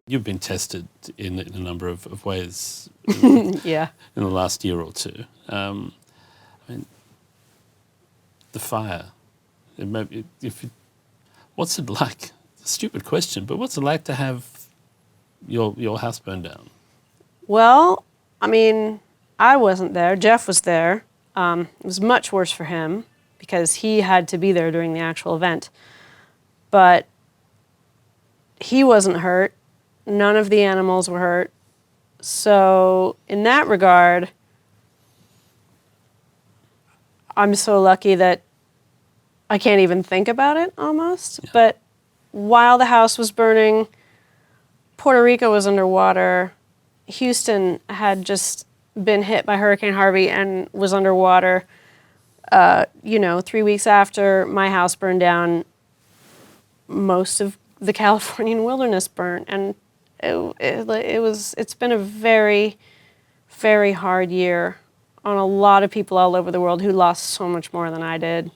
you've been tested in a number of ways Yeah. in the last year or two. The fire. What's it like? Stupid question, but what's it like to have your house burned down? Well, I mean, I wasn't there. Jeff was there. It was much worse for him because he had to be there during the actual event. But he wasn't hurt. None of the animals were hurt. So in that regard, I'm so lucky that I can't even think about it almost. Yeah. But while the house was burning, Puerto Rico was underwater. Houston had just been hit by Hurricane Harvey and was underwater. 3 weeks after my house burned down, most of the Californian wilderness burnt. And it's been a very, very hard year on a lot of people all over the world who lost so much more than I did.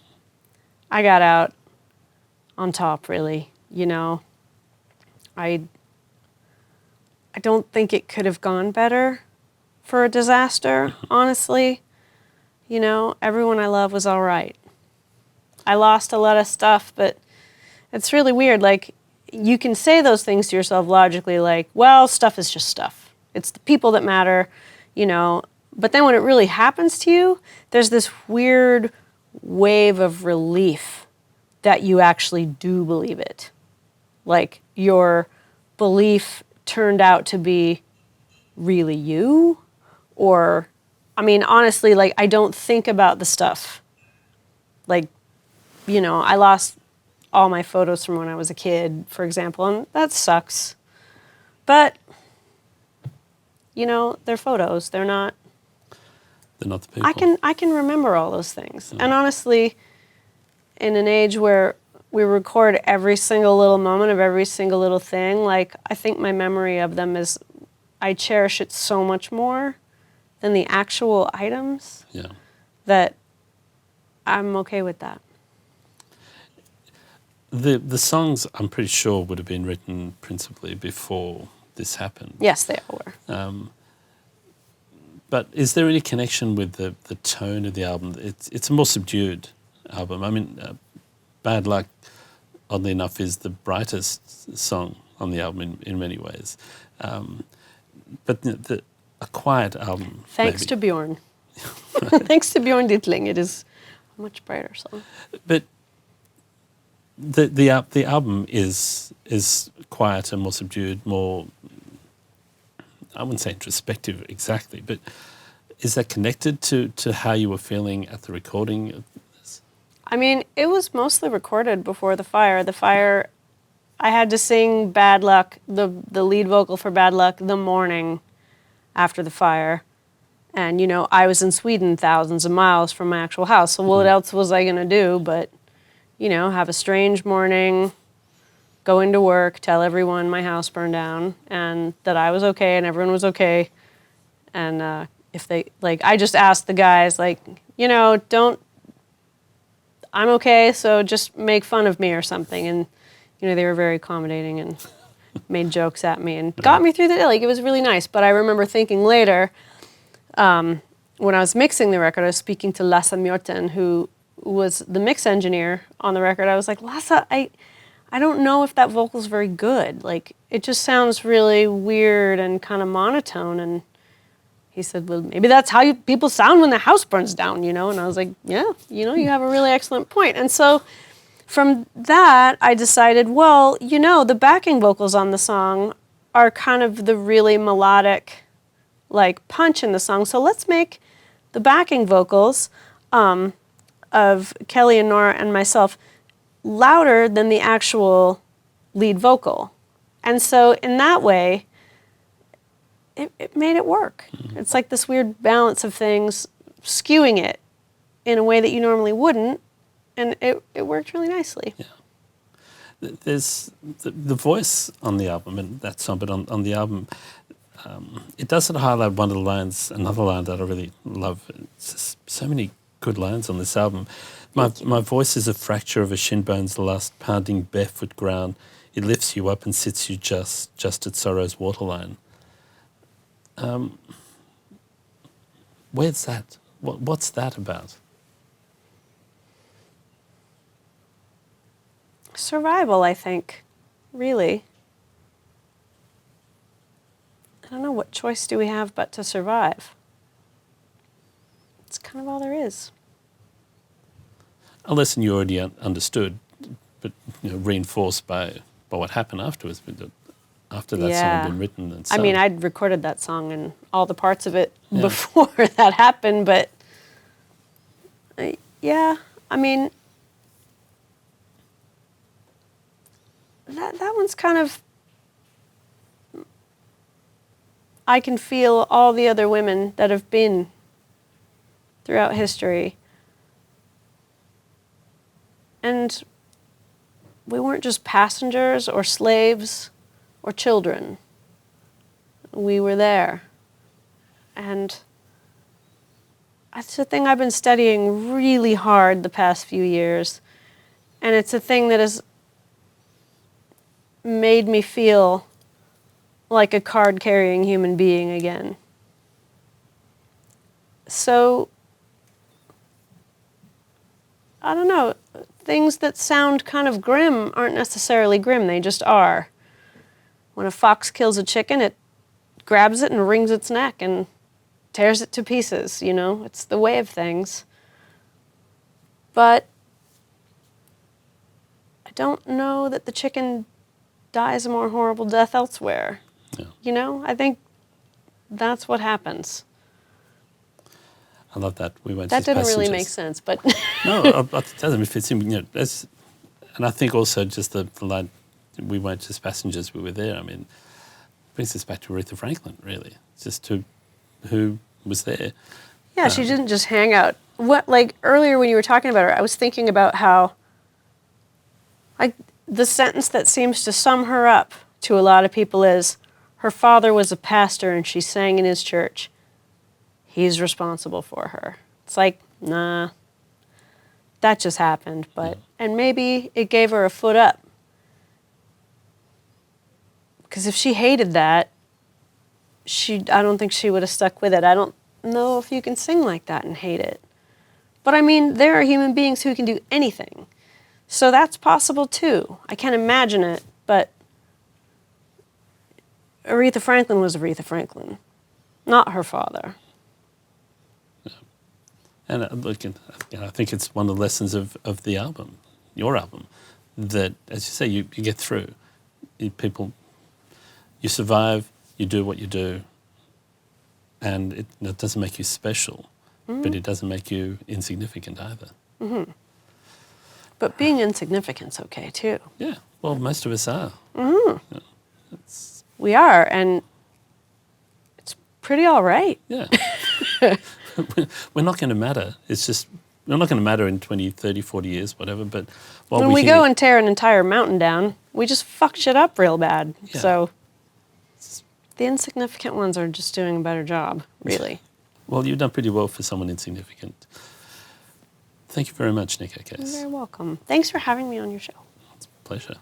I got out on top, really, I don't think it could have gone better for a disaster, honestly. Everyone I love was all right. I lost a lot of stuff, but it's really weird. Like, you can say those things to yourself logically, like, well, stuff is just stuff. It's the people that matter, But then when it really happens to you, there's this weird wave of relief that you actually do believe it. Like, your belief turned out to be really you, or, honestly, like, I don't think about the stuff. Like, I lost all my photos from when I was a kid, for example, and that sucks. But, they're photos. They're not the people. I can remember all those things. And honestly, in an age where we record every single little moment of every single little thing, like, I think my memory of them I cherish it so much more than the actual items. Yeah. That I'm okay with that. The songs, I'm pretty sure, would have been written principally before this happened. Yes, they all were. But is there any connection with the tone of the album? It's a more subdued album. Bad Luck, oddly enough, is the brightest song on the album in many ways. But a quiet album. Thanks to Bjorn. Thanks to Bjorn Dittling, it is a much brighter song. But the album is quiet and more subdued, more, I wouldn't say introspective exactly, but is that connected to how you were feeling at the recording of this? It was mostly recorded before the fire. The fire, I had to sing Bad Luck, the lead vocal for Bad Luck, the morning after the fire. And, I was in Sweden thousands of miles from my actual house, so what else was I going to do but, have a strange morning, go into work, tell everyone my house burned down and that I was okay and everyone was okay. And if they, I just asked the guys, I'm okay, so just make fun of me or something. And, they were very accommodating and made jokes at me and got me through the day. It was really nice. But I remember thinking later, when I was mixing the record, I was speaking to Lasse Mjorten, who was the mix engineer on the record. I was like, Lasse, I don't know if that vocal's very good. It just sounds really weird and kind of monotone. And he said, well, maybe that's how people sound when the house burns down, And I was like, yeah, you have a really excellent point. And so from that, I decided, well, the backing vocals on the song are kind of the really melodic, punch in the song. So let's make the backing vocals of Kelly and Nora and myself louder than the actual lead vocal. And so in that way, it made it work. Mm-hmm. It's like this weird balance of things, skewing it in a way that you normally wouldn't, and it worked really nicely. Yeah. There's the voice on the album, and that song, but on the album, it doesn't highlight one of the lines, another line that I really love. It's just so many good lines on this album. My voice is a fracture of a shin bone's last, pounding barefoot ground it lifts you up and sits you just at sorrow's waterline. Where's that? What's that about? Survival, I think, really. I don't know, what choice do we have but to survive? It's kind of all there is. A lesson you already understood, but reinforced by what happened afterwards. After that song had been written and sung. I mean, I'd recorded that song and all the parts of it before that happened, but yeah, I mean, that one's kind of, I can feel all the other women that have been throughout history. And we weren't just passengers or slaves or children. We were there. And it's a thing I've been studying really hard the past few years. And it's a thing that has made me feel like a card-carrying human being again. So, I don't know, things that sound kind of grim aren't necessarily grim, they just are. When a fox kills a chicken, it grabs it and wrings its neck and tears it to pieces, it's the way of things. But I don't know that the chicken dies a more horrible death elsewhere. Yeah. I think that's what happens. I love that. We went. That didn't really make sense, but no, it doesn't. It fits in. And I think also just the line, we weren't just passengers; we were there. I mean, brings us back to Aretha Franklin, really. Just who was there. Yeah, she didn't just hang out. Earlier when you were talking about her, I was thinking about how, the sentence that seems to sum her up to a lot of people is, her father was a pastor and she sang in his church. He's responsible for her. It's nah, that just happened, and maybe it gave her a foot up. Because if she hated that, I don't think she would have stuck with it. I don't know if you can sing like that and hate it. But I mean, there are human beings who can do anything. So that's possible too. I can't imagine it, but Aretha Franklin was Aretha Franklin, not her father. And I think it's one of the lessons of the album, your album, that, as you say, you get through. You survive, you do what you do, and it doesn't make you special, but it doesn't make you insignificant either. Mm-hmm. But being insignificant's okay, too. Yeah, well, most of us are. Mm-hmm. We are, and it's pretty all right. Yeah. We're not going to matter. It's just, we're not going to matter in 20, 30, 40 years, whatever, but when we go and tear an entire mountain down, we just fuck shit up real bad. Yeah. So the insignificant ones are just doing a better job, really. Well, you've done pretty well for someone insignificant. Thank you very much, Neko Case. You're very welcome. Thanks for having me on your show. It's a pleasure.